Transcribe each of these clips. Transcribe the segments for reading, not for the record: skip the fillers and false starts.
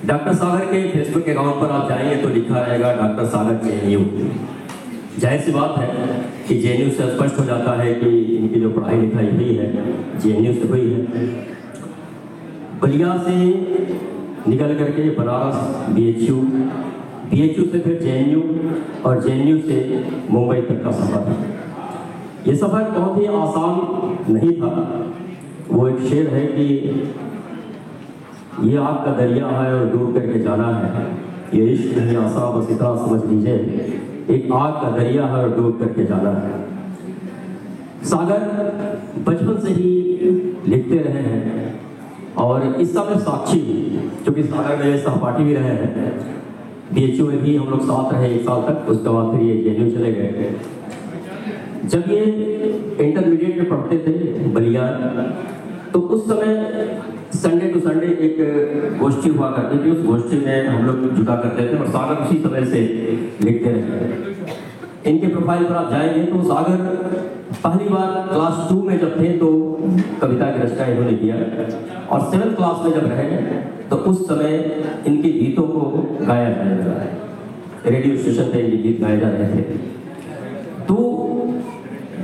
Doctor सागर के Facebook account पर आप जाएंगे तो लिखा रहेगा डॉक्टर सागर जेएनयू। जाहिर सी बात है कि जेएनयू से स्पष्ट हो जाता है कि इनकी जो पढ़ाई लिखाई हुई है जेएनयू से हुई है। बलिया से निकल करके बनारस बीएचयू, बीएचयू से फिर जेएनयू और जेएनयू से मुंबई तक का सफर। ये सफर बहुत ही आसान नहीं था। वो एक शेर है कि ये आग का दरिया है और डूब करके जाना है, ये इश्क नहीं आसान, बस इतना समझ लीजिए, एक आग का दरिया है और डूब करके जाना है। सागर बचपन से ही लिखते रहे हैं और इस समय साक्षी, क्योंकि सागर में सहपाठी भी रहे हैं, बीएचयू में भी हम लोग साथ रहे 1 साल तक, उसके बाद फिर ये जेएनयू चले गए। जब ये इंटरमीडिएट में पढ़ते थे बलिया, तो उस समय संडे टू संडे एक गोष्ठी हुआ करती थी, उस गोष्ठी में हम लोग जुटा करते थे और सागर उसी समय से लिखते रहे। इनके प्रोफाइल पर आप जाएंगे तो सागर पहली बार क्लास 2 में जब थे तो कविता की रचना इन्होंने किया और 7th क्लास में जब रहे तो उस समय इनके गीतों को गाया जाने लगा है, रेडियो स्टेशन पे इनके गीत गाए जा रहे थे। तो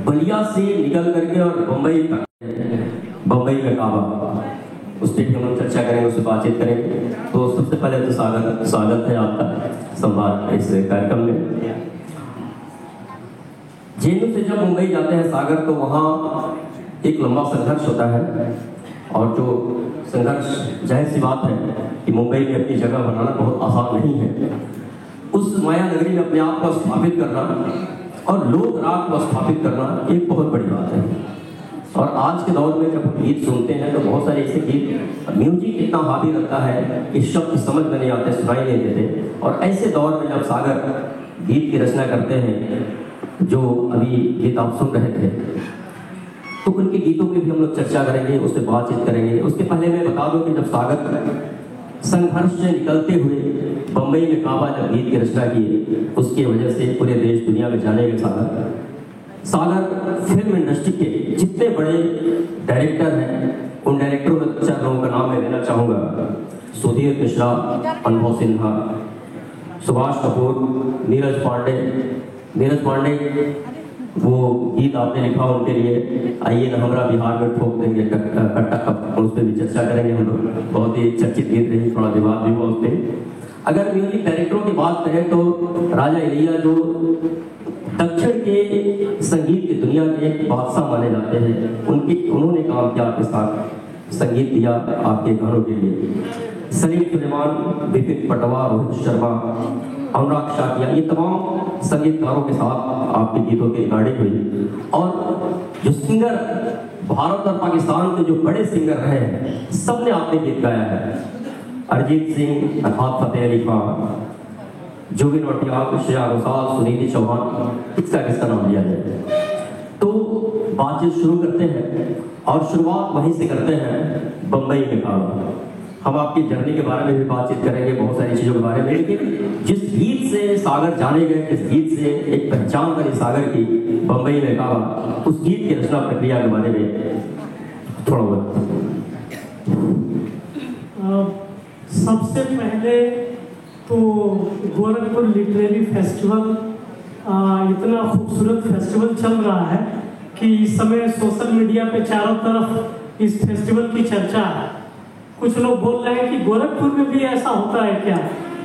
बलिया से निकल करके और बम्बई तक, बम्बई का काबा, उस पर हम लोग चर्चा करेंगे, उससे बातचीत करेंगे। तो सबसे पहले तो स्वागत है आपका संवाद इस कार्यक्रम में। जेएनयू से जब मुंबई जाते हैं सागर तो वहाँ एक लंबा संघर्ष होता है और जो संघर्ष जाहिर सी बात है कि मुंबई में अपनी जगह बनाना बहुत आसान नहीं है। उस माया नगरी में अपने आप को स्थापित करना और लोक राग को स्थापित करना एक बहुत बड़ी बात है। और आज के दौर में जब हम गीत सुनते हैं तो बहुत सारे ऐसे गीत, म्यूजिक इतना हावी रहता है कि शब्द समझ में नहीं आते, सुनाई नहीं देते। और ऐसे दौर में जब सागर गीत की रचना करते हैं, जो अभी गीत आप सुन रहे थे, तो उनके गीतों की भी हम लोग चर्चा करेंगे, उससे बातचीत करेंगे। उसके पहले मैं बता दूं कि जब सागर संघर्ष से निकलते हुए बम्बई में काबा जब गीत की रचना की, उसकी वजह से पूरे देश दुनिया में जाने गए सागर फिल्म इंडस्ट्री के जितने बड़े डायरेक्टर हैं, उन डायरेक्टरों में 4 लोगों का नाम मैं लेना चाहूँगा। सुधीर मिश्रा, अनुभव सिन्हा, सुभाष कपूर, नीरज पांडे, वो गीत आपने लिखा उनके लिए, आइए न हमरा बिहार में ठोक देंगे कट्टा, उस पर भी चर्चा करेंगे हम लोग। बहुत ही चर्चित गीत रही, थोड़ा विवाद भी हुआ उस पर। अगर म्यूजिक डायरेक्टरों की बात करें तो राजा इलिया जो दक्षिण के संगीत की दुनिया के एक बादशाह माने जाते हैं, उन्होंने काम किया आपके साथ, संगीत दिया आपके गानों के लिए। सलीम सुलेमान, विपिन पटवा, रोहित शर्मा, अनुराग शाकिया, ये तमाम संगीतकारों के साथ आपके गीतों की रिकॉर्डिंग हुई। और जो सिंगर भारत और पाकिस्तान के जो बड़े सिंगर रहे हैं, सबने आपने गीत गाया है। अरिजीत सिंह, अर्थात फतेह अली खान, जुबिन नौटियाल, श्रेया घोषाल, सुनीति चौहान, किसका नाम लिया जाए। तो बातचीत शुरू करते हैं और शुरुआत वहीं से करते हैं बम्बई में काबा। हम आपकी जर्नी के बारे में भी बातचीत करेंगे, बहुत सारी चीज़ों के बारे में, लेकिन जिस गीत से सागर जाने गए, जिस गीत से एक पहचान बनी सागर की बम्बई में काबा, उस गीत की रचना प्रक्रिया के बारे में थोड़ा बहुत। सबसे पहले तो गोरखपुर लिटरेरी फेस्टिवल इतना खूबसूरत फेस्टिवल चल रहा है कि इस समय सोशल मीडिया पे चारों तरफ इस फेस्टिवल की चर्चा है। कुछ लोग बोल रहे हैं कि गोरखपुर में भी ऐसा होता है क्या,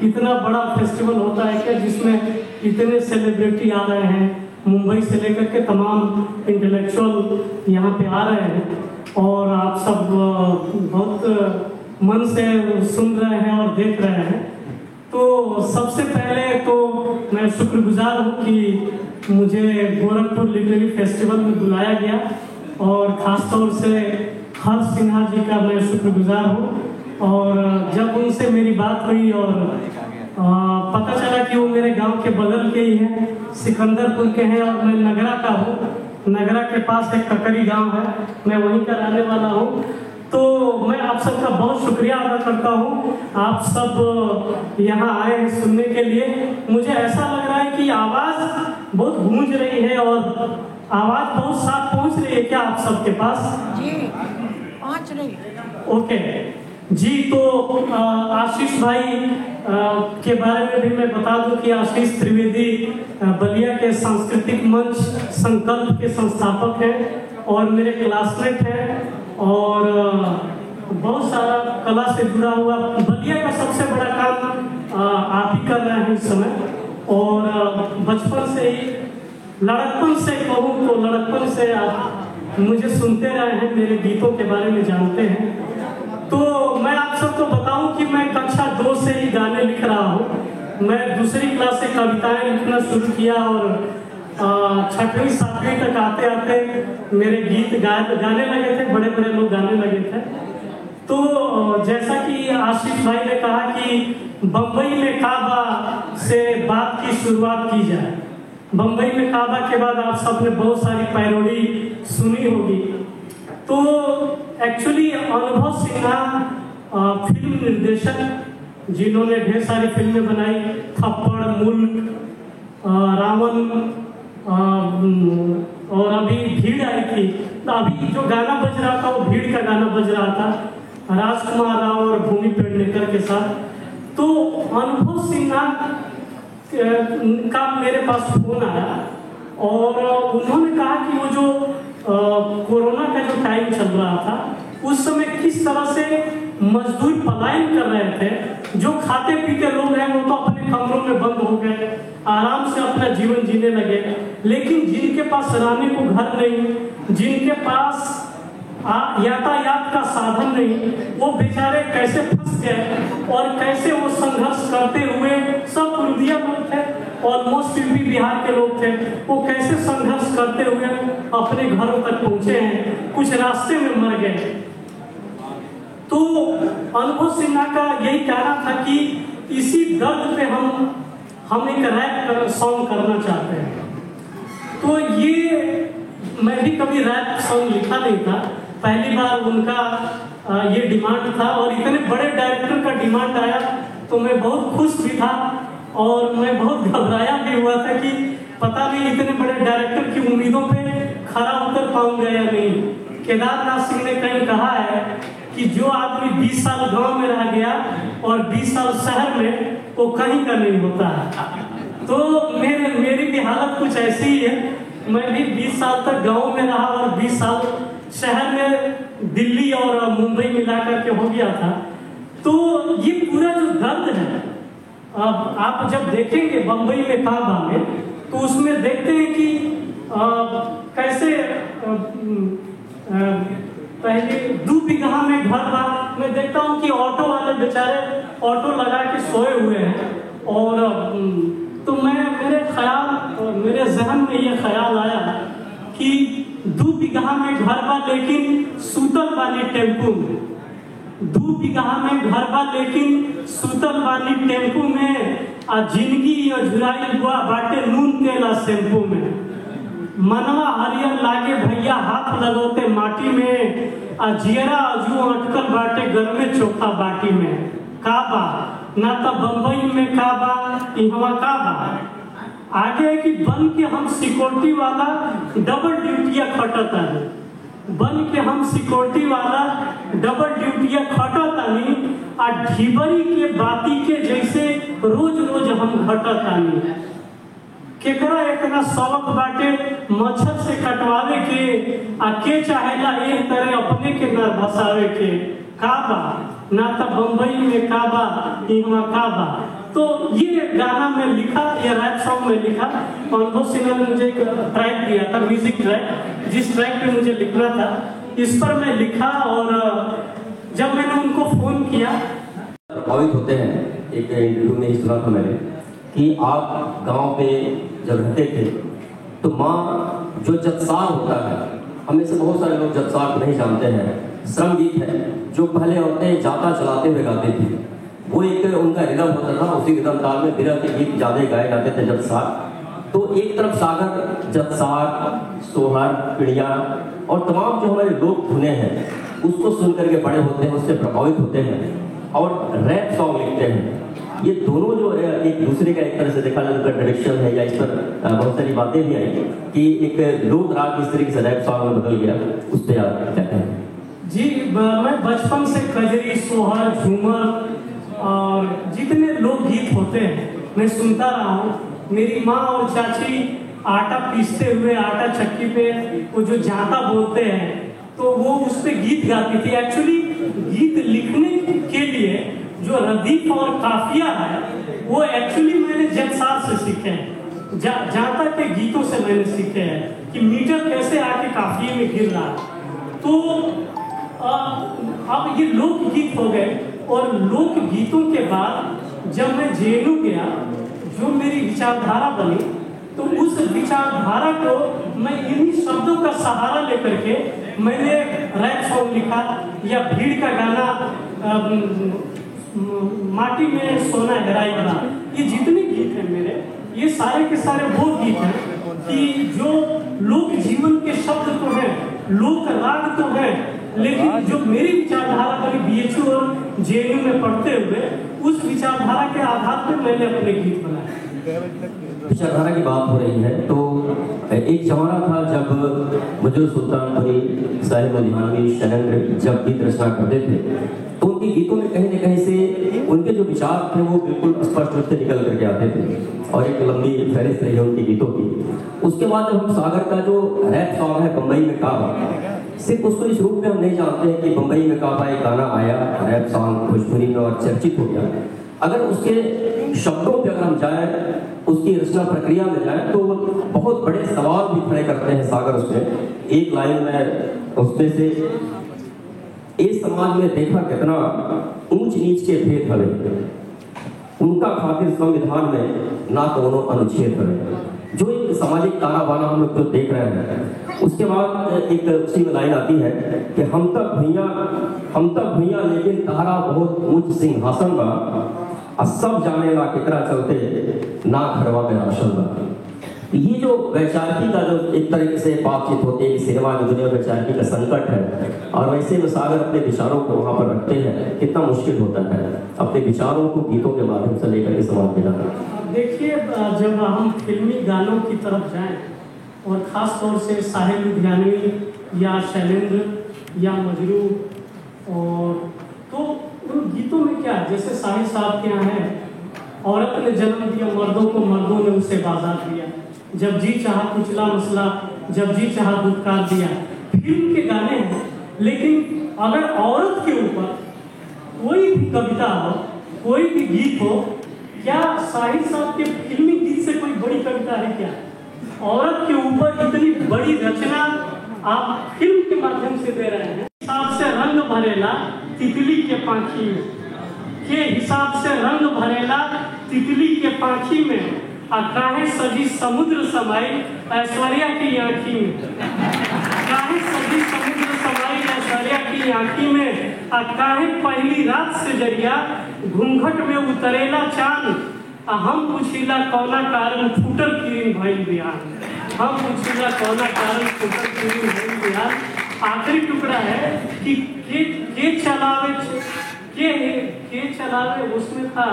इतना बड़ा फेस्टिवल होता है क्या जिसमें इतने सेलिब्रिटी आ रहे हैं, मुंबई से लेकर के तमाम इंटेलेक्चुअल यहाँ पे आ रहे हैं और आप सब बहुत मन से सुन रहे हैं और देख रहे हैं। तो सबसे पहले तो मैं शुक्रगुजार हूँ कि मुझे गोरखपुर लिटरेरी फेस्टिवल में बुलाया गया और ख़ासतौर से हर्ष सिन्हा जी का मैं शुक्रगुजार हूँ। और जब उनसे मेरी बात हुई और पता चला कि वो मेरे गांव के बगल के ही हैं, सिकंदरपुर के हैं और मैं नगरा का हूँ, नगरा के पास एक ककरी गांव है, मैं वहीं का रहने वाला हूँ। तो मैं आप सबका बहुत शुक्रिया अदा करता हूँ, आप सब यहाँ आए हैं सुनने के लिए। मुझे ऐसा लग रहा है कि आवाज़ बहुत गूंज रही है और आवाज़ बहुत साफ पहुँच रही है क्या आप सबके पास? जी, पहुँच रही। ओके जी। तो आशीष भाई के बारे में भी मैं बता दूं कि आशीष त्रिवेदी बलिया के सांस्कृतिक मंच संकल्प के संस्थापक हैं और मेरे क्लासमेट हैं और बहुत सारा कला से जुड़ा हुआ बलिया का सबसे बड़ा काम आप ही कर रहे हैं इस समय। और बचपन से ही लड़कपन से कहूँ तो लड़कपन से आप मुझे सुनते रहे हैं, मेरे गीतों के बारे में जानते हैं। तो मैं आप सबको बताऊं कि मैं कक्षा 2 से ही गाने लिख रहा हूं। मैं दूसरी क्लास से कविताएं लिखना शुरू किया और 6वीं 7वीं तक आते आते मेरे गीत गाने लगे थे, बड़े बड़े लोग गाने लगे थे। तो जैसा कि आशीष भाई ने कहा कि बम्बई में काबा से बात की शुरुआत की जाए। बम्बई में काबा के बाद आप सबने बहुत सारी पैरोडी सुनी होगी। तो एक्चुअली अनुभव सिन्हा फिल्म निर्देशक जिन्होंने ढेर सारी फिल्में बनाई, थप्पड़, मुल्क, रावण और अभी भीड़ आई थी। तो अभी जो गाना बज रहा था वो भीड़ का गाना बज रहा था राजकुमार राव और भूमि पेडनेकर के साथ। तो अनुभव सिन्हा का मेरे पास फोन आया और उन्होंने कहा कि वो जो कोरोना का जो टाइम चल रहा था उस समय किस तरह से मजदूर पलायन कर रहे थे। जो खाते पीते लोग हैं वो तो अपने कमरों में बंद हो गए, आराम से अपना जीवन जीने लगे, लेकिन जिनके पास रहने को घर नहीं, जिनके पास यातायात का साधन नहीं, वो बेचारे कैसे फंस गए और कैसे वो संघर्ष करते हुए, सब पूर्णिया लोग थे, ऑलमोस्ट यूपी बिहार के लोग थे, वो कैसे संघर्ष करते हुए अपने घरों तक पहुंचे हैं, कुछ रास्ते में मर गए। तो अनुभव सिन्हा का यही कहना था कि इसी दर्द पे हम एक रैप सॉन्ग करना चाहते हैं। तो ये मैं भी कभी रैप सॉन्ग लिखा नहीं था, पहली बार उनका ये डिमांड था और इतने बड़े डायरेक्टर का डिमांड आया तो मैं बहुत खुश भी था और मैं बहुत घबराया भी हुआ था कि पता नहीं इतने बड़े डायरेक्टर की उम्मीदों पे खरा उतर पाऊंगा या नहीं। केदारनाथ सिंह ने कहीं कहा है कि जो आदमी 20 साल गांव में रह गया और 20 साल शहर में, वो कहीं का नहीं होता है। तो मेरी भी हालत कुछ ऐसी ही है। मैं भी 20 साल तक गांव में रहा और 20 साल शहर में दिल्ली और मुंबई मिलाकर के हो गया था। तो ये पूरा जो दर्द है, अब आप जब देखेंगे बम्बई में काबा में, तो उसमें देखते हैं कि कैसे पहले 2 बीघा में घर था। मैं देखता हूँ कि ऑटो वाले बेचारे ऑटो लगा के सोए हुए हैं और तो मेरे जहन में ये ख्याल आया कि 2 बीघा में घर बा लेकिन सूतल वाली टेम्पू में, 2 बीघा में घर बा लेकिन सूतल वाली टेम्पू में, आ जिंदगी अझुराई हुआ बाटे नून तेल आ शैम्पू में, मनवा हरियर लागे भैया हाथ लगोते माटी में, आ जियरा अजू अटकल बाटे घर में चोखा बाटी में। काबा ना तो बम्बई में काबा, इहवा काबा। आगे है कि बन के हम सिक्योरिटी वाला डबल ड्यूटिया खटता है, बन के हम सिक्योरिटी वाला डबल ड्यूटिया खटता नहीं, आ ढिबरी के बाती के जैसे रोज रोज हम घटता नहीं। केकरा इतना शौक बाटे मच्छर से कटवावे के, आ के चाहेला एक तरह अपने के घर भसावे के। काबा ना तो बम्बई में काबा, इहवा काबा। तो ये गाना मैं लिखा, ये रैप सॉन्ग में लिखा। अनुभव सिन्हा ने मुझे एक ट्रैक दिया था, म्यूजिक ट्रैक, जिस ट्रैक पे मुझे लिखना था इस पर मैं लिखा। और जब मैंने उनको फोन किया, प्रभावित होते हैं। एक इंटरव्यू में ही सुना था मैंने कि आप गांव पे जब रहते थे तो माँ जो जत्सार होता है, हमें से बहुत सारे लोग जत्सार नहीं जानते हैं, श्रम गीत है जो पहले औरतें जाता चलाते हुए गाती थी। वो एक उनका रिदम होता था, उसी रिदम ताल में बिरह के गीत ज़्यादा गाए जाते थे जत्सार। तो एक तरफ सागर, जत्सार, सोहर, पिड़िया और तमाम जो हमारे लोक धुने हैं उसको सुन करके बड़े होते हैं, उससे प्रभावित होते हैं और रैप सॉन्ग लिखते हैं। ये दोनों जो एक दूसरे का एक तरह से देखा जाए उनका डायरेक्शन है, या इस पर बहुत सारी बातें भी आई कि एक लोक राग किस तरीके से रैप सॉन्ग में बदल गया, उस पर आप क्या कहें? जी मैं बचपन से कजरी, सोहर, झूमर और जितने लोकगीत होते हैं मैं सुनता रहा हूँ। मेरी माँ और चाची आटा पीसते हुए आटा चक्की पे वो जो जाता बोलते हैं तो वो उस पर गीत गाती थी। एक्चुअली गीत लिखने के लिए जो रदीफ और काफिया है वो एक्चुअली मैंने जगसार से सीखे हैं। जाता के गीतों से मैंने सीखे हैं कि मीटर कैसे आके काफिये में गिर रहा है। तो अब ये लोकगीत हो गए और लोकगीतों के बाद जब मैं जेएनयू गया, जो मेरी विचारधारा बनी, तो उस विचारधारा को मैं इन्हीं शब्दों का सहारा लेकर के मैंने रैप सॉन्ग लिखा या भीड़ का गाना, माटी में सोना हेराई बना। ये जितने गीत हैं मेरे, ये सारे के सारे वो गीत हैं कि जो लोक जीवन के शब्द तो हैं, लोक राग तो हैं, लेकिन जो मेरी विचारधारा बनी बीएचयू और जेएनयू में पढ़ते हुए, उस विचारधारा के आधार पर मैंने अपने गीत बनाए। विचारधारा की बात हो रही है तो एक जमाना था जब वजूद सुल्तानपुरी, साहिब अली शैलेंद्र जब गीत रचना करते थे तो उनके गीतों में कहीं न कहीं से उनके जो विचार थे वो बिल्कुल स्पष्ट रूप से निकल करके आते थे और एक लंबी फहरिस्त रही है उनके गीतों की। उसके बाद जब हम सागर का जो रैप सॉन्ग है बम्बई में काबा, सिर्फ उसको इस रूप में हम नहीं जानते हैं कि बम्बई में काबा एक गाना आया रैप सॉन्ग भोजपुरी में और चर्चित हो गया। अगर उसके शब्दों पे अगर हम जाए, उसकी रचना प्रक्रिया में जाए तो बहुत बड़े सवाल भी खड़े करते हैं सागर उसमें। एक लाइन में उसमें से इस समाज में देखा कितना ऊंच नीच के भेद हवे, उनका खातिर संविधान में ना कोनो अनुच्छेद हवे। जो एक सामाजिक ताना बाना हम लोग जो देख रहे हैं, उसके बाद एक उसी में लाइन आती है कि हम तक भैया लेकिन तारा बहुत ऊंच सिंहासन बा, और सब जाने ला कितना चलते ना घरवा में राशन बा। ये जो वैचारिकी का जो एक तरीके से बातचीत होती है, सिनेमा की दुनिया वैचारिकी का संकट है और वैसे में सागर अपने विचारों को वहाँ पर रखते हैं, कितना मुश्किल होता है अपने विचारों को गीतों के माध्यम से लेकर के समाज में लाना। देखिए, जब हम फिल्मी गानों की तरफ जाएं और ख़ास तौर से साहिल लुधियानवी या शैलेंद्र या मजरू, और तो उन गीतों में क्या, जैसे साहिल साहब के यहाँ है, औरत ने जन्म दिया मर्दों को, मर्दों ने उसे बाजार दिया, जब जी चाहा कुचला मसला, जब जी चाहा दुत्कार दिया। फिल्म के गाने हैं, लेकिन अगर औरत के ऊपर कोई भी कविता हो, कोई भी गीत हो, क्या साहिल साहब के फिल्मी गीत से कोई बड़ी कविता है क्या? औरत के ऊपर इतनी बड़ी रचना आप फिल्म के माध्यम से दे रहे हैं। हिसाब से रंग भरेला तितली के पाखी में, के हिसाब से रंग भरेला तितली के पाखी में, काहे सजी समुद्र समाई ऐश्वर्या की आँखी में, काहे सजी समुद्र समाई ऐश्वर्या की आँखी में, काहे पहली रात से जरिया घूंघट में उतरेला चांद, हम पूछिला कौना कारण फूटल किरीन भइल बिहान, हम पूछिला कौना कारण फूटल किरीन भइल बिहान। आखिरी टुकड़ा है कि के चलावे, उसमें था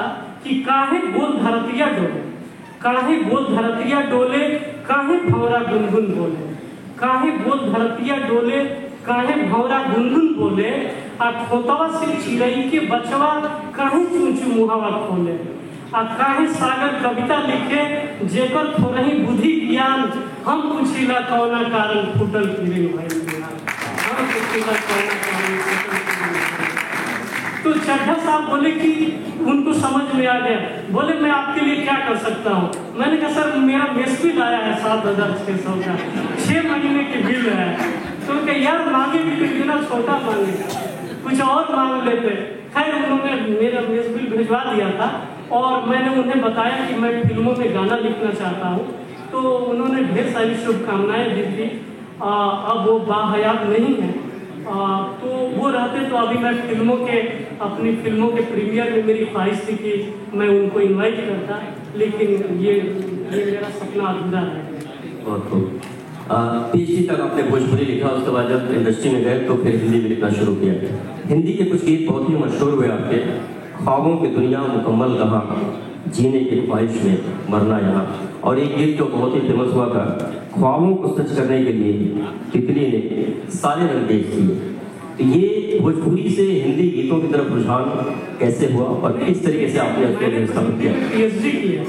कि काहे गोल धरतिया डोले, काहे गोल धरतिया डोले, काहे भंवरा गुनगुन बोले, काहे गोल धरतिया डोले, काहे भंवरा गुनगुन बोले, आ खोतवा से चिड़ई के बचवा काहे चूचू मुहावा खोले, आ काहे सागर कविता लिखे जेकर थोरही बुद्धि ज्ञान, हम पूछिला कौना कारण फूटल किरीन भइल बिहान, हम पूछिला कौना कारण फूटल किरीन भइल। तो चड्ढा साहब बोले कि उनको समझ में आ गया, बोले मैं आपके लिए क्या कर सकता हूँ। मैंने कहा सर मेरा मेस बिल आया है 7,600 का, 6 महीने की बिल है। तो क्या यार मांगे भी तो इतना छोटा मांगे, कुछ और मांग लेते। खैर उन्होंने मेरा मेस बिल भिजवा दिया था और मैंने उन्हें बताया कि मैं फिल्मों में गाना लिखना चाहता हूँ, तो उन्होंने ढेर सारी शुभकामनाएं दी थी। अब वो बाहयात नहीं है, तो वो रहते तो अभी मैं अपनी फिल्मों के प्रीमियर में मेरी ख्वाहिश थी कि मैं उनको इनवाइट करता, लेकिन ये मेरा सपना अधूरा है। बहुत खूब। पीएचडी तक आपने भोजपुरी लिखा, उसके बाद जब इंडस्ट्री में गए तो फिर हिंदी में लिखना शुरू किया। हिंदी के कुछ गीत बहुत ही मशहूर हुए आपके, ख्वाबों की दुनिया मुकम्मल कहाँ, जीने की ख्वाहिश में मरना यहाँ, और एक गीत जो बहुत ही फेमस हुआ था, ख्वाबों को सच करने के लिए तितली ने सारे रंग देख लिए। तो ये भोजपुरी से हिंदी गीतों की तरफ रुझान कैसे हुआ और किस तरीके से आपने अपने स्थापित किया? पीएचडी की है,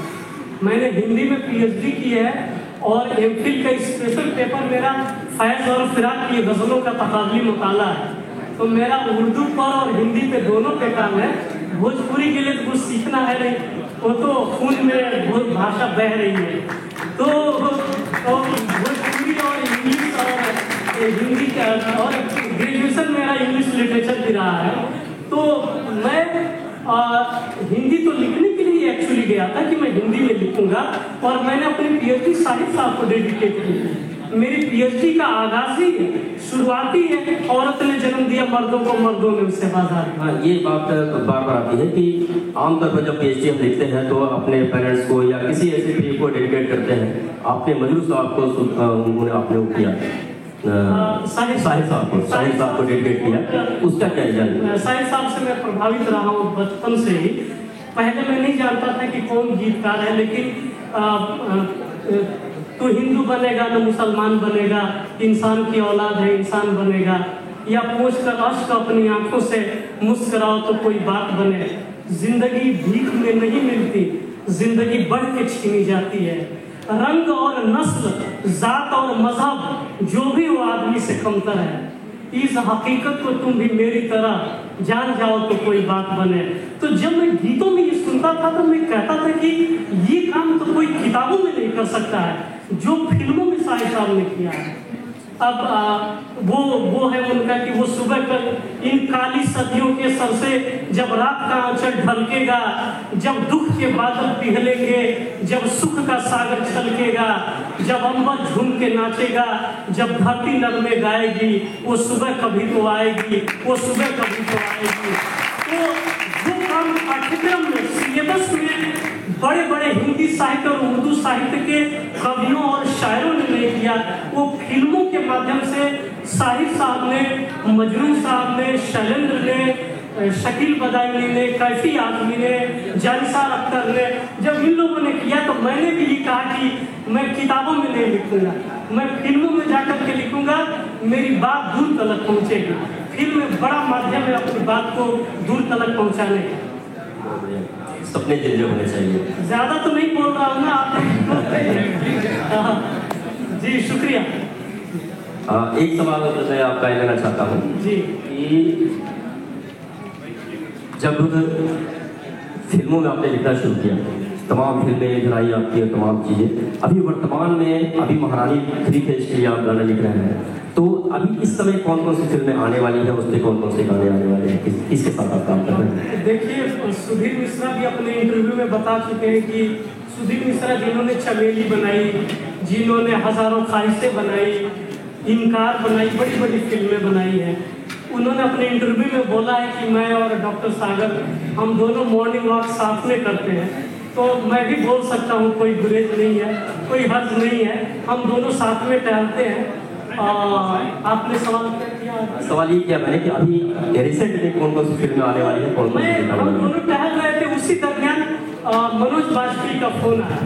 मैंने हिंदी में पीएचडी की है और एमफिल का स्पेशल पेपर मेरा फैज़ और फिराक की गज़लों का तकादली मुताला है। तो मेरा उर्दू पर और हिंदी पे दोनों पे काम है। भोजपुरी के लिए तो कुछ सीखना है नहीं, वो तो खून में बहुत भाषा बह रही है। तो भोजपुरी और इंग्लिश और हिंदी का और ग्रेजुएशन मेरा इंग्लिश लिटरेचर भी रहा है। तो मैं हिंदी तो लिखने के लिए एक्चुअली गया था कि मैं हिंदी में लिखूंगा और मैंने अपनी पीएचडी साहिब साहब को डेडिकेट की। मेरी पीएचडी का आगाज ही शुरुआती है, औरत ने जन्म दिया मर्दों को, मर्दों ने उससे बाजार। हाँ, ये बात बार बार आती है कि आमतौर पर जब पीएचडी हम लिखते हैं तो अपने पेरेंट्स को या किसी ऐसे प्रिय को डेडिकेट करते हैं। आपने मजरूर साहब को आपने वो किया, साहिब साहब को डेडिकेट किया, उसका क्या जान? साहिब साहब से मैं प्रभावित रहा हूँ बचपन से ही। पहले मैं नहीं जानता था कि कौन गीतकार है, लेकिन तू हिंदू बनेगा न मुसलमान बनेगा, इंसान की औलाद है इंसान बनेगा, या पूछ कर अश्क अपनी आंखों से मुस्कुराओ तो कोई बात बने, जिंदगी भीख में नहीं मिलती, जिंदगी बढ़ के छीनी जाती है, रंग और नस्ल, जात और मजहब जो भी वो आदमी से कमतर है, इस हकीकत को तुम भी मेरी तरह जान जाओ तो कोई बात बने। तो जब मैं गीतों में ये सुनता था तो मैं कहता था कि ये काम तो कोई किताबों में नहीं कर सकता है जो फिल्मों में साहिब साहब ने किया है। अब वो है उनका कि वो सुबह कर इन काली सदियों के सर से जब रात का आंचल ढलकेगा, जब दुख के बादल पिघलेंगे, जब सुख का सागर छलकेगा, जब अंबर झूम के नाचेगा, जब धरती नगमे गाएगी, वो सुबह कभी तो आएगी, वो सुबह कभी तो आएगी। तो जो काम पाठ्यक्रम में सिलेबस में बड़े बड़े हिंदी साहित्य और उर्दू साहित्य के कवियों और शायरों ने नहीं किया, वो फिल्मों के माध्यम से साहिब साहब ने, मजरूर साहब ने, शैलेंद्र ने, शकील बदायूनी ने, कैफी आजमी ने, जानिसार अख्तर ने, जब इन लोगों ने किया तो मैंने भी ये कहा कि मैं किताबों में नहीं लिखूंगा, मैं फिल्मों में जाकर के लिखूंगा, मेरी बात दूर तक पहुंचेगी। फिल्म में बड़ा माध्यम है अपनी बात को दूर तक पहुंचाने का। सपने जिंदे होने चाहिए। ज्यादा तो नहीं बोल रहा हूँ ना आप। जी शुक्रिया। एक सवाल मैं आपका लेना चाहता हूँ जी कि जब फिल्मों में आपने लिखना शुरू किया, तमाम फिल्में इधर आई आपकी और तमाम चीज़ें, अभी वर्तमान में अभी महारानी 3 फेज के लिए आप गाना लिख रहे हैं, तो अभी इस समय कौन कौन सी फिल्में आने वाली है, उस पर कौन कौन से गाने आने वाले हैं, किसके साथ आप काम कर रहे हैं? देखिए, सुधीर मिश्रा भी अपने इंटरव्यू में बता चुके हैं कि सुधीर मिश्रा जिन्होंने चमेली बनाई, जिन्होंने हजारों ख्वाहिशें बनाई, इनकार बनाई, बड़ी बड़ी फिल्में बनाई हैं, उन्होंने अपने इंटरव्यू में बोला है कि मैं और डॉक्टर सागर हम दोनों मॉर्निंग वॉक साथ में करते हैं। तो मैं भी बोल सकता हूँ, कोई गुरेज नहीं है, कोई हर्ज नहीं है, हम दोनों साथ में टहलते हैं। आपने सवाल क्या किया? सवाल ये किया मैंने कि अभी रिसेंट में कौन कौन सी फिल्में आने वाली है, कौन कौन सी? हम दोनों टहल रहे थे, उसी दरमियान मनोज बाजपेयी का फोन आया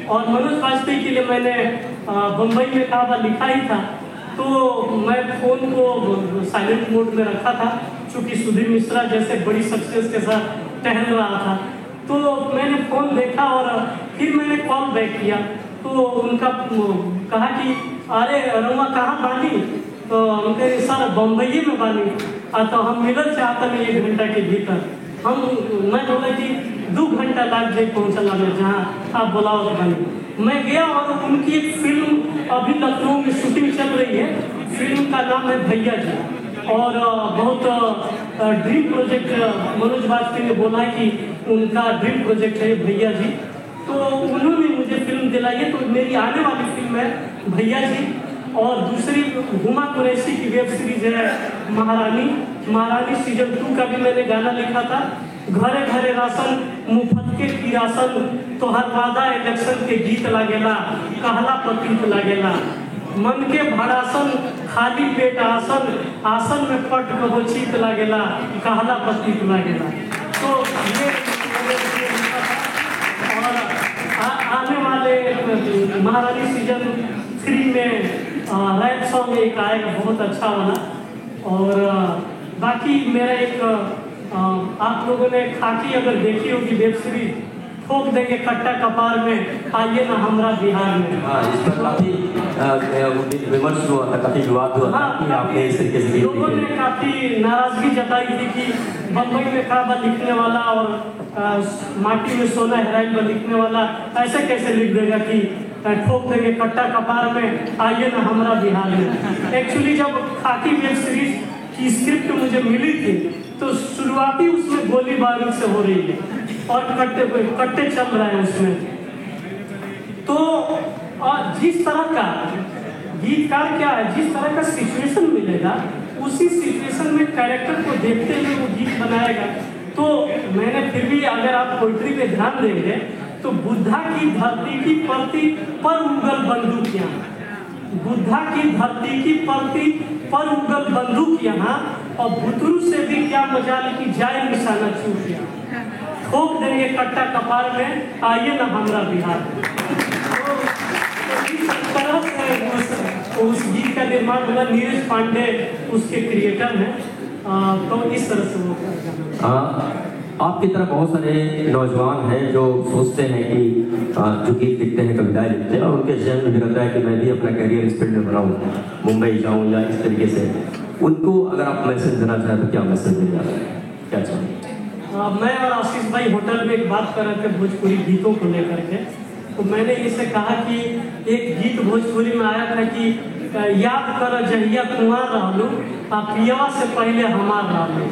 और मनोज बाजपेयी के लिए मैंने बम्बई में काबा लिखा ही था, तो मैं फोन को साइलेंट मोड में रखा था, चूंकि सुधीर मिश्रा जैसे बड़ी सक्सेस के साथ टहल रहा था। तो मैंने फोन देखा और फिर मैंने कॉल बैक किया, तो उनका कहा कि अरे रउआ कहाँ बानी? तो उनके सर बम्बई में बानी, तो हम मिलल चाहते हैं 1 घंटा के भीतर। मैं बोला कि 2 घंटा लग जाए पहुँचला में जहाँ आप बुलाओ बनी। मैं गया और उनकी एक फिल्म अभी लखनऊ में शूटिंग चल रही है, फिल्म का नाम है भैया जी, और बहुत ड्रीम प्रोजेक्ट मनोज बाजपेयी ने बोला कि उनका ड्रीम प्रोजेक्ट है भैया जी, तो उन्होंने मुझे फिल्म दिलाई है। तो मेरी आने वाली फिल्म है भैया जी, और दूसरी हुमा कुरैशी की वेब सीरीज है महारानी सीजन 2 का भी मैंने गाना लिखा था। घरे घरे राशन मुफ्त के की राशन, तो हर वादा इलेक्शन के गीत लागेला, कहला प्रतीत लागेला, मन के भड़ासन खाली पेट आसन, आसन में पट कहो चीत लागेला, कहला प्रतीत लागेला। तो ये और आने वाले महारानी सीजन 3 में रैप सॉन्ग एक आएगा बहुत अच्छा वाला, और बाकी मेरा एक आप लोगों ने खाकी अगर देखी होगी वेब सीरीज, ठोक देंगे कट्टा कपार में, आइए ना हमरा बिहार में। हाँ, इस पर काफी विमर्श हुआ था, काफी विवाद हुआ था कि आपने इस तरीके से लोगों ने काफी नाराजगी जताई थी कि बम्बई में काबा लिखने वाला और माटी में सोना हेराइन पर लिखने वाला ऐसे कैसे लिख देगा कि ठोक देंगे कट्टा कपार में, आइए ना हमरा बिहार में। एक्चुअली जब खाकी वेब सीरीज की स्क्रिप्ट मुझे मिली थी तो शुरुआती उसमें गोली बारूद से हो रही है और कट्टे चल रहे हैं उसमें। तो जिस तरह का गीतकार क्या है, जिस तरह का सिचुएशन मिलेगा उसी सिचुएशन में कैरेक्टर को देखते हुए वो गीत बनाएगा। तो मैंने फिर भी अगर आप पोइट्री पे ध्यान देंगे तो बुद्धा की धरती की परती पर उगल बंदूक यहाँ, बुद्धा की धरती की परती पर उगल बंदूक यहाँ, और बुतरू से भी क्या मजाल की जाए निशाना चूक यहाँ, ठोक देंगे कट्टा कपार में, आइए ना हमरा बिहार में। तो इस तरह से उस गीत का निर्माण हुआ। नीरज पांडे उसके क्रिएटर हैं। तो इस तरह से वो आपकी तरह बहुत सारे नौजवान हैं जो सोचते हैं कि जो गीत लिखते हैं, कविताएं लिखते हैं, और उनके जहन में भी रहता है कि मैं भी अपना करियर इस फील्ड में बनाऊँ, मुंबई जाऊँ या इस तरीके से। उनको अगर आप मैसेज देना चाहें तो क्या मैसेज देना क्या चाहें? मैं और आशीष भाई होटल में एक बात कर रहे थे भोजपुरी गीतों को लेकर के, तो मैंने इससे कहा कि एक गीत भोजपुरी में आया था कि याद कर जहिया कुंवर रहलू, पियवा से पहले हमार रहलू।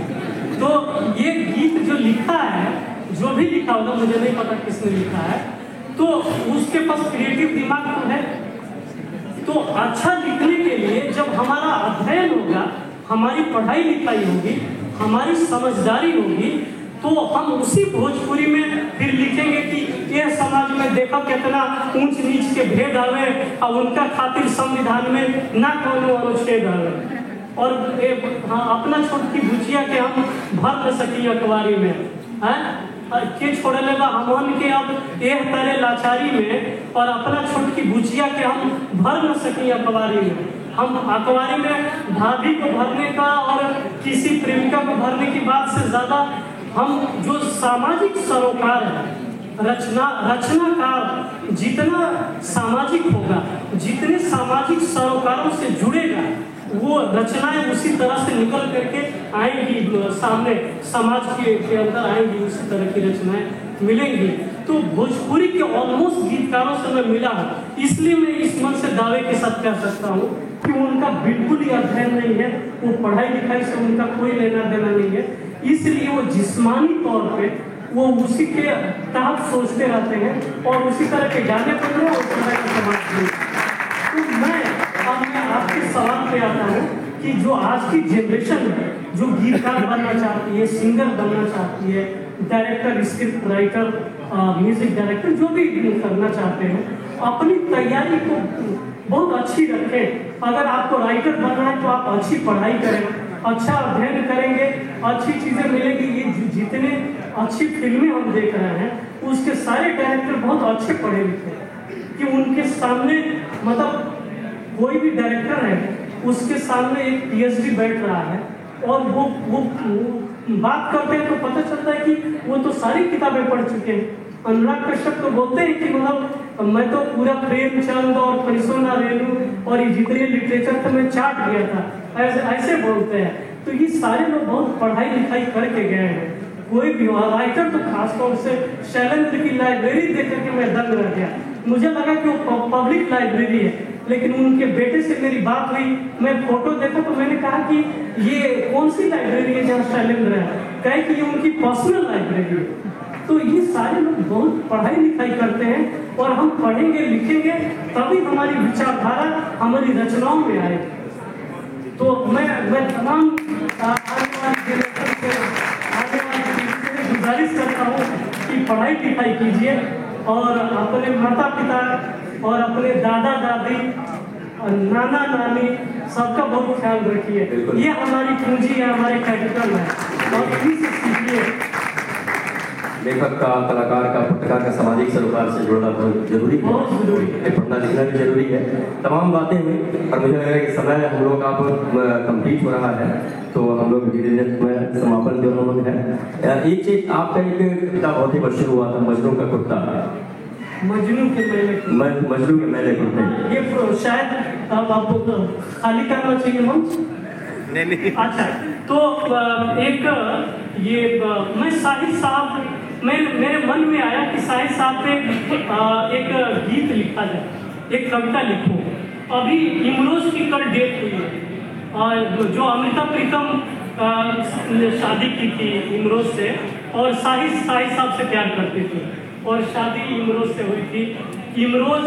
तो ये गीत जो लिखा है, जो भी लिखा होगा, मुझे नहीं पता किसने लिखा है, तो उसके पास क्रिएटिव दिमाग तो है। तो अच्छा लिखने के लिए जब हमारा अध्ययन होगा, हमारी पढ़ाई लिखाई होगी, हमारी समझदारी होगी, तो हम उसी भोजपुरी में फिर लिखेंगे कि यह समाज में देखो कितना ऊंच नीच के भेद आवे और उनका खातिर संविधान में ना कोनो अनुच्छेद आवे, और हाँ, अपना छोटकी भुजिया के हम भर न सकी अखबारी में है के छोड़े लेगा हमन के अब एक तरह लाचारी में, और अपना छोटकी भुजिया के हम भर न सकी अखबारी में। हम अखबारी में भाभी को भरने का और किसी प्रेमिका को भरने की बात से ज्यादा हम जो सामाजिक सरोकार है, रचनाकार जितना सामाजिक होगा, जितने सामाजिक सरोकारों से जुड़ेगा, वो रचनाएं उसी तरह से निकल करके आएंगी सामने, समाज के अंदर आएंगी, उसी तरह की रचनाएं मिलेंगी। तो भोजपुरी के ऑलमोस्ट गीतकारों से मैं मिला हूँ, इसलिए मैं इस मन से दावे के साथ कह सकता हूँ कि उनका बिल्कुल ही अध्ययन नहीं है, वो पढ़ाई लिखाई से उनका कोई लेना देना नहीं है, इसलिए वो जिस्मानी तौर पे वो उसी के तहत सोचते रहते हैं और उसी तरह के गाने पर वो उसी तरह के समाज में। तो मैं आपके सवाल पे आता हूँ कि जो आज की जनरेशन है, जो गीतकार बनना चाहती है, सिंगर बनना चाहती है, director, script writer, music director, जो भी करना चाहते हैं, अपनी तैयारी को बहुत अच्छी रखें। अगर आपको राइटर बनना है तो आप अच्छी पढ़ाई करें, अच्छा अध्ययन करेंगे, अच्छी चीजें मिलेगी। ये जितने अच्छी फिल्में हम देख रहे हैं, उसके सारे डायरेक्टर बहुत अच्छे पढ़े लिखे हैं कि उनके सामने, मतलब कोई भी डायरेक्टर है उसके सामने एक पीएचडी बैठ रहा है और वो बात करते हैं तो पता चलता है कि वो तो सारी किताबें पढ़ चुके हैं। अनुराग कश्यप तो बोलते हैं कि मतलब मैं तो पूरा प्रेमचंद और परिसोना रेणु और ये जितने लिटरेचर थे मैं चाट गया था, ऐसे बोलते हैं। तो ये सारे लोग बहुत पढ़ाई लिखाई करके गए हैं। कोई भी राइटर तो खासतौर से शैलेंद्र की लाइब्रेरी देख करके मैं दंग रह गया। मुझे लगा कि वो पब्लिक लाइब्रेरी है, लेकिन उनके बेटे से मेरी बात हुई, मैं फोटो देखा तो मैंने कहा कि ये कौन सी लाइब्रेरी है जहाँ शैलेंद्र है, कहे कि ये उनकी पर्सनल लाइब्रेरी है। तो ये सारे लोग बहुत पढ़ाई लिखाई करते हैं और हम पढ़ेंगे लिखेंगे तभी हमारी विचारधारा हमारी रचनाओं में आएगी। तो मैं तमाम गुजारिश करता हूँ कि पढ़ाई लिखाई कीजिए और अपने माता पिता और अपने दादा दादी और नाना नानी सबका बहुत ख्याल रखिए। ये हमारी पूंजी है, हमारे कैपिटल है, और इन्हीं से सीखिए। लेखक का, कलाकार का, पत्रकार का सामाजिक सरोकार से जुड़ना बहुत जरूरी है, पढ़ना लिखना भी जरूरी है। तमाम बातें हुई और मुझे लग रहा है कि समय हम लोग का कंप्लीट हो रहा है, तो हम लोग धीरे धीरे में समापन जो हम है। एक चीज आपका एक किताब बहुत ही मशहूर हुआ था, मजनू का कुत्ता, मजनू के मेले कुत्ते। ये शायद आपको खाली करना चाहिए मंच। नहीं। अच्छा, तो एक ये मैं साहिद साहब मेरे मन में आया कि साहिद साहब पे एक गीत लिखा जाए, एक कविता लिखूं। अभी इमरोज की कल डेट हुई है, जो अमृता प्रीतम ने शादी की थी इमरोज से, और साहिद साहब से प्यार करती थी और शादी इमरोज से हुई थी। इमरोज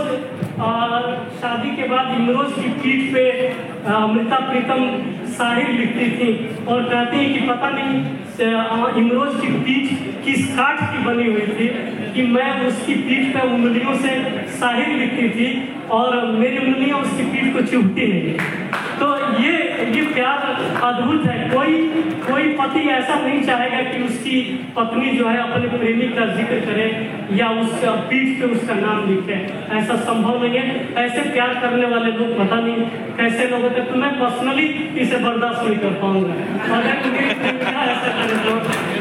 शादी के बाद इमरोज की पीठ पे अमृता प्रीतम शायरी लिखती थी और कहती है कि पता नहीं इमरोज की पीठ किस काठ की बनी हुई थी कि मैं उसकी पीठ पे उंगलियों से शायरी लिखती थी और मेरी उंगलियां उसकी पीठ को चुभती नहीं। तो ये प्यार अद्भुत है। कोई पति ऐसा नहीं चाहेगा कि उसकी पत्नी जो है अपने प्रेमी का जिक्र करे या उस पीठ पे उसका नाम लिखे, ऐसा संभव नहीं है। ऐसे प्यार करने वाले लोग पता नहीं कैसे लोग होते, तो मैं पर्सनली इसे बर्दाश्त नहीं कर पाऊंगा। अगर मेरी प्रेमिका ऐसा करे तो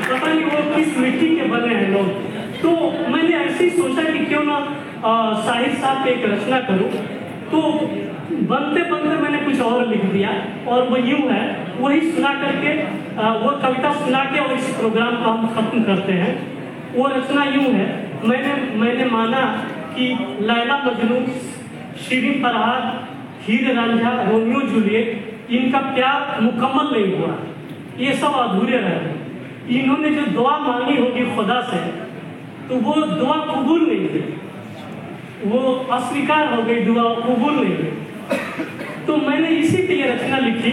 पता नहीं वो किस मिट्टी के बने हैं लोग। तो मैंने ऐसे ही सोचा कि क्यों ना साहिद साहब पे एक रचना करूं। तो बनते बनते मैंने कुछ और लिख दिया और वो यूं है, वही सुना करके वो कविता सुना के और इस प्रोग्राम को हम खत्म करते हैं। वो रचना यूं है, मैंने माना कि लैला मजनू, शीरीन फरहाद, हीर रांझा, रोमियो जूलियट, इनका प्यार मुकम्मल नहीं हुआ, ये सब अधूरे रहे। इन्होंने जो दुआ मांगी होगी खुदा से तो वो दुआ कबूल नहीं हुई, वो अस्वीकार हो गई, दुआ कबूल नहीं हुई। तो मैंने इसी पे ये रचना लिखी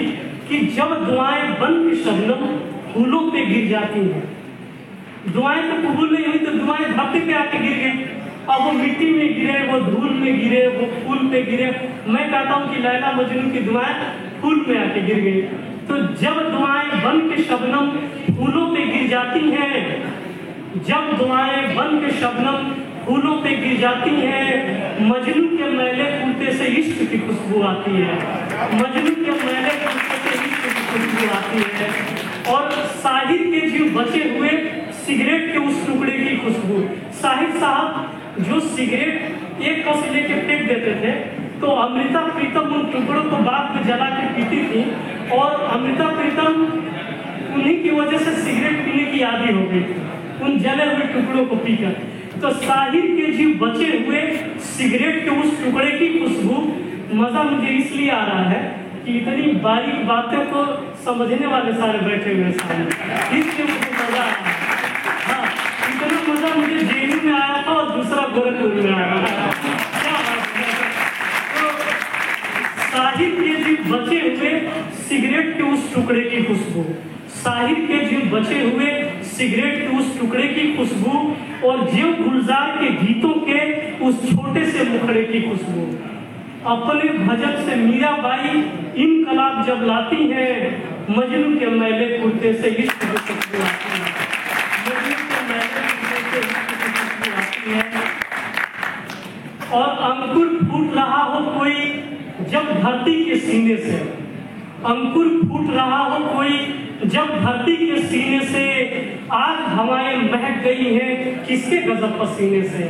कि जब दुआएं बन के शबनम फूलों पे गिर जाती हैं, दुआएं तो कबूल नहीं हुई तो दुआएं धरती पे आके गिर गई। अब वो मिट्टी में गिरे, वो धूल में गिरे, वो फूल पे गिरे। मैं कहता हूँ कि लैला मजनू की दुआएं फूल में आके गिर गई। तो जब दुआएं बन के शबनम फूलों पे गिर जाती हैं, जब दुआएं बन के शबनम फूलों पे गिर जाती हैं, मजनू के मैले कुर्ते से इश्क की खुशबू आती है, मजनू के मैले कुर्ते से इश्क की खुशबू आती है। और साहिद के जीव बचे हुए सिगरेट के उस टुकड़े की खुशबू। साहिद साहब जो सिगरेट एक कस लेके फेंक देते थे तो अमृता प्रीतम उन टुकड़ों को बाद में जला के पीती थी और अमृता प्रीतम उन्हीं की वजह से सिगरेट पीने की आदी हो गई थी, उन जले हुए टुकड़ों को पीकर। तो साहिर के जीव बचे हुए सिगरेट के उस टुकड़े की खुशबू। मजा मुझे इसलिए आ रहा है कि इतनी बारीक बातें को समझने वाले सारे बैठे हुए सामने, इसलिए मुझे मजा आ रहा है। हाँ, इतना मजा मुझे जेएनयू में आया था और दूसरा गोरखपुर में आया था। तो साहिर के जीव बचे हुए सिगरेट के उस टुकड़े की खुशबू, साहिर के जीव बचे हुए सिगरेट के उस टुकड़े की खुशबू और जीव गुलजार के गीतों के उस छोटे से मुखड़े की खुशबू। अपने भजन से मीराबाई इनकलाब जब लाती है, मजनू के मैले कुर्ते से इश्क की खुशबू आती है, मजनू के मैले कुर्ते से इश्क की खुशबू आती है। और अंकुर फूट रहा हो कोई जब धरती के सीने से, अंकुर फूट रहा हो कोई जब धरती के सीने से, आज हवाएं महक गई हैं किसके गजब पसीने से,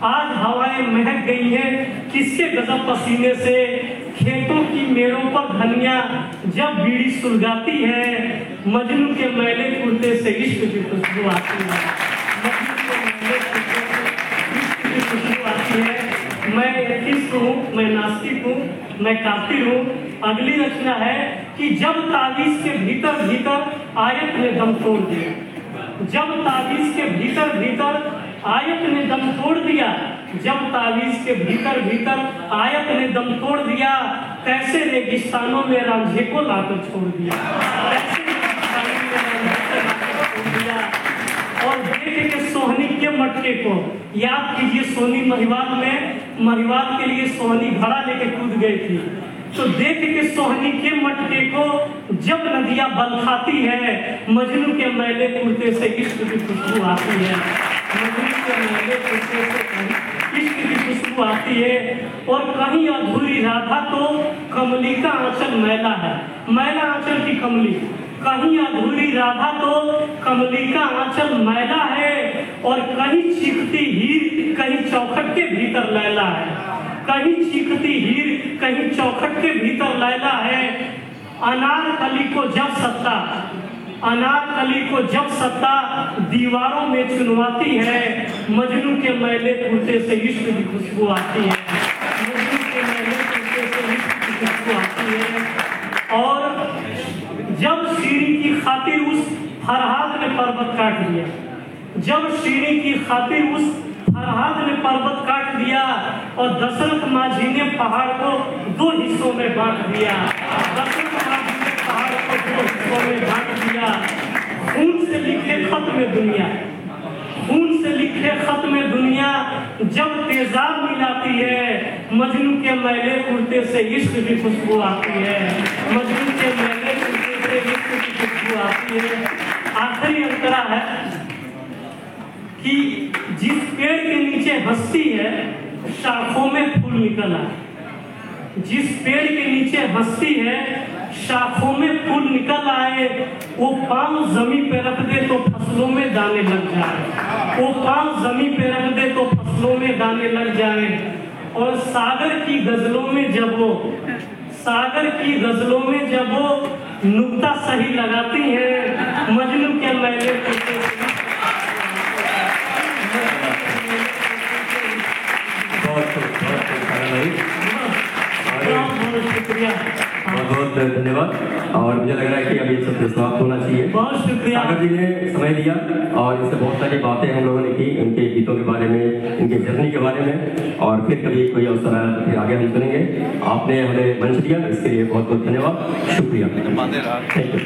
आज हवाएं महक गई हैं किसके गजब पसीने से। खेतों की मेड़ों पर धनिया जब बीड़ी सुलगाती है, मजनू के मैले कुर्ते से इश्क की खुशबू आती है, मजनू के मैले कुर्ते से इश्क की खुशबू आती है। मैं एथिस्ट हूँ, मैं नास्तिक हूँ, मैं काफिर हूँ। अगली रचना है कि जब तावीज के भीतर भीतर आयत ने दम तोड़ दिया, जब तावीज के भीतर भीतर आयत ने दम तोड़ दिया, जब तावीज के भीतर भीतर आयत ने दम तोड़ दिया, कैसे रेगिस्तानों में रांझे को लाकर छोड़ दिया, कैसे रेगिस्तानों में रांझे को लाकर छोड़ दिया। और देख के सोहनी के मटके को याद कीजिए, सोनी महिवाल के लिए सोहनी घड़ा लेके कूद गई थी। तो देख के सोहनी के मटके को जब नदियां बल खाती है, मजनू के मैले कुर्ते से इश्क की खुशबू आती है। मजनू के मैले कुर्ते से कहीं इश्क की खुशबू आती है, और कहीं अधूरी राधा तो कमली का आंचल मैला है, मैला आंचल की कमली, कहीं अधूरी राधा तो कमली का आंचल मैला है, और कहीं चीखती हीर कहीं चौखट के भीतर लैला है, कहीं चीखती हीर कहीं चौखट के भीतर लैला है। अनारकली को जब सत्ता, अनारकली को जब सत्ता दीवारों में चुनवाती है, मजनू के मैले कुर्ते से इश्क की खुशबू आती है, मजनू के मैले कुर्ते से इश्क की खुशबू आती है। और जब शीरी की खातिर उस फरहाद ने पर्वत काट दिया, जब शीरी की खातिर उस फरहाद ने पर्वत काट दिया, और दशरथ माझी ने पहाड़ को दो हिस्सों में बांट दिया, दशरथ माझी ने पहाड़ को दो हिस्सों में बांट दिया। खून से लिखे खत में दुनिया, खून से लिखे खत में दुनिया जब तेजाब मिलाती है, मजनू के मैले कुर्ते से इश्क की खुशबू आती है, मजनू के मैले कुर्ते से इश्क की खुशबू आती है। आखिरी अंतरा है कि जिस पेड़ के नीचे हंसती है शाखों में फूल निकल आए, जिस पेड़ के नीचे हंसती है शाखों में फूल निकल आए, वो पांव जमीन पे रख दे तो फसलों में दाने लग जाए, वो पांव जमीन पे रख दे तो फसलों में दाने लग जाए। और सागर की गजलों में जब वो, सागर की गजलों में जब वो नुक्ता सही लगाती है, मजनू के मैले कुर्ते से बहुत बहुत धन्यवाद। और मुझे लग रहा है कि अभी सब समाप्त होना चाहिए। बहुत शुक्रिया। सागर जी ने समय दिया और इससे बहुत सारी बातें हम लोगों ने की, इनके गीतों के बारे में, इनके जर्नी के बारे में, और फिर कभी कोई अवसर आया तो फिर आगे हम सुनेंगे। आपने हमें मंच दिया, इसके लिए बहुत बहुत धन्यवाद, शुक्रिया, थैंक यू।